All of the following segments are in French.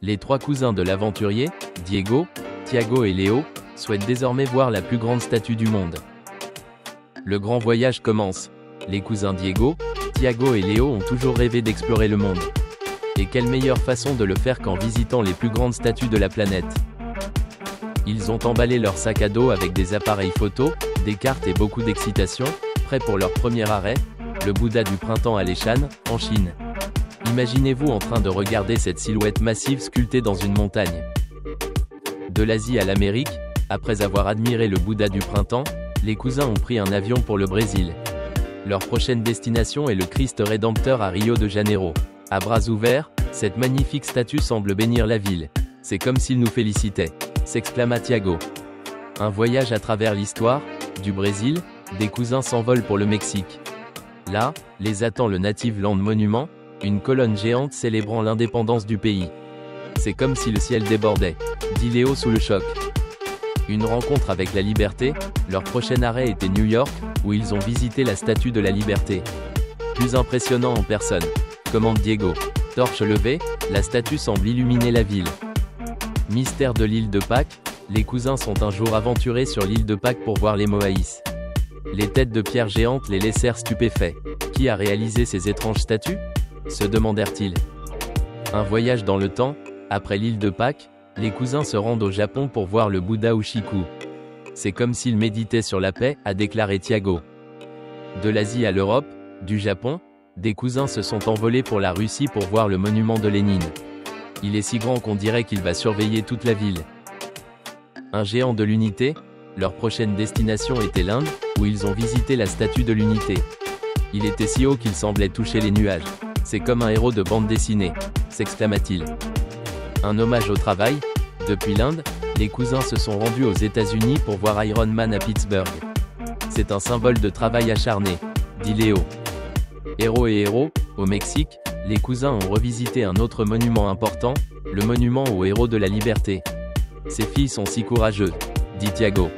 Les trois cousins de l'aventurier, Diego, Tiago et Léo, souhaitent désormais voir la plus grande statue du monde. Le grand voyage commence. Les cousins Diego, Tiago et Léo ont toujours rêvé d'explorer le monde. Et quelle meilleure façon de le faire qu'en visitant les plus grandes statues de la planète. Ils ont emballé leur sac à dos avec des appareils photo, des cartes et beaucoup d'excitation, prêts pour leur premier arrêt, le Bouddha du printemps à Leshan, en Chine. Imaginez-vous en train de regarder cette silhouette massive sculptée dans une montagne. De l'Asie à l'Amérique, après avoir admiré le Bouddha du printemps, les cousins ont pris un avion pour le Brésil. Leur prochaine destination est le Christ Rédempteur à Rio de Janeiro. À bras ouverts, cette magnifique statue semble bénir la ville. C'est comme s'il nous félicitait, s'exclama Tiago. Un voyage à travers l'histoire, du Brésil, des cousins s'envolent pour le Mexique. Là, les attend le Native Land Monument, une colonne géante célébrant l'indépendance du pays. C'est comme si le ciel débordait, dit Léo sous le choc. Une rencontre avec la liberté, leur prochain arrêt était New York, où ils ont visité la statue de la liberté. Plus impressionnant en personne, commente Diego. Torche levée, la statue semble illuminer la ville. Mystère de l'île de Pâques, les cousins sont un jour aventurés sur l'île de Pâques pour voir les Moaïs. Les têtes de pierre géantes les laissèrent stupéfaits. Qui a réalisé ces étranges statues ? Se demandèrent-ils. Un voyage dans le temps, après l'île de Pâques, les cousins se rendent au Japon pour voir le Bouddha Ushiku. C'est comme s'ils méditaient sur la paix, a déclaré Tiago. De l'Asie à l'Europe, du Japon, des cousins se sont envolés pour la Russie pour voir le monument de Lénine. Il est si grand qu'on dirait qu'il va surveiller toute la ville. Un géant de l'unité, leur prochaine destination était l'Inde, où ils ont visité la statue de l'unité. Il était si haut qu'il semblait toucher les nuages. C'est comme un héros de bande dessinée, s'exclama-t-il. Un hommage au travail, depuis l'Inde, les cousins se sont rendus aux États-Unis pour voir Iron Man à Pittsburgh. C'est un symbole de travail acharné, dit Léo. Héros et héros, au Mexique, les cousins ont revisité un autre monument important, le monument aux héros de la liberté. Ces filles sont si courageuses, dit Tiago.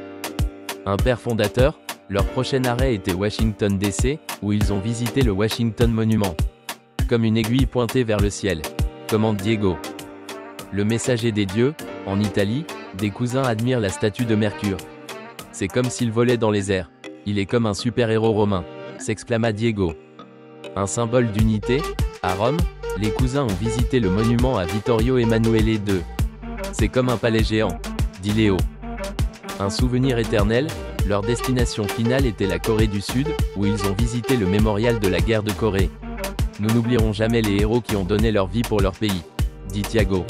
Un père fondateur, leur prochain arrêt était Washington DC, où ils ont visité le Washington Monument. Comme une aiguille pointée vers le ciel, commente Diego. Le messager des dieux, en Italie, des cousins admirent la statue de Mercure. C'est comme s'il volait dans les airs. Il est comme un super-héros romain, s'exclama Diego. Un symbole d'unité, à Rome, les cousins ont visité le monument à Vittorio Emanuele II. C'est comme un palais géant, dit Léo. Un souvenir éternel, leur destination finale était la Corée du Sud, où ils ont visité le mémorial de la guerre de Corée. Nous n'oublierons jamais les héros qui ont donné leur vie pour leur pays, dit Tiago.